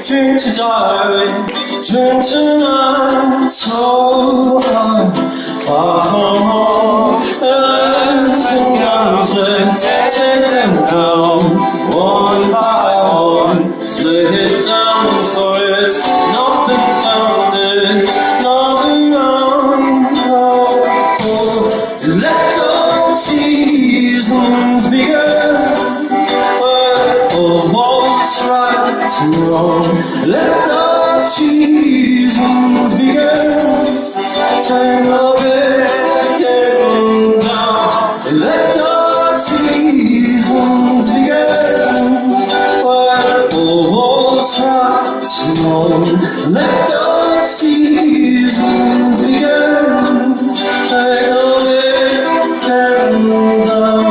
dream to die, dream to not so far from home. Everything comes with take them down, one by one. Lay it down for it, nothing found it, nothing wrong. Let the seasons begin, where what's right and wrong. Let the seasons begin, time of it getting down. Let the seasons begin, where what's right and wrong. Let the seasons begin, time of it getting down.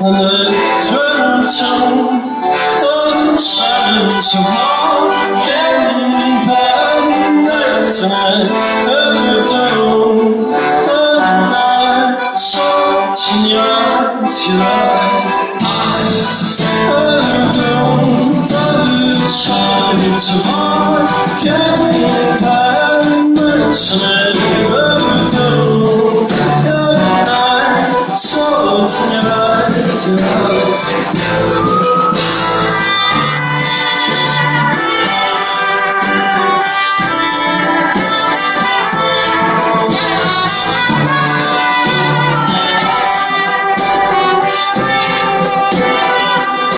And the turn the silence of all getting back tonight. Every down, and night, salt in your eyes, your eyes. Every down, the silence of all getting back tonight. Every down, and night, salt in your eyes.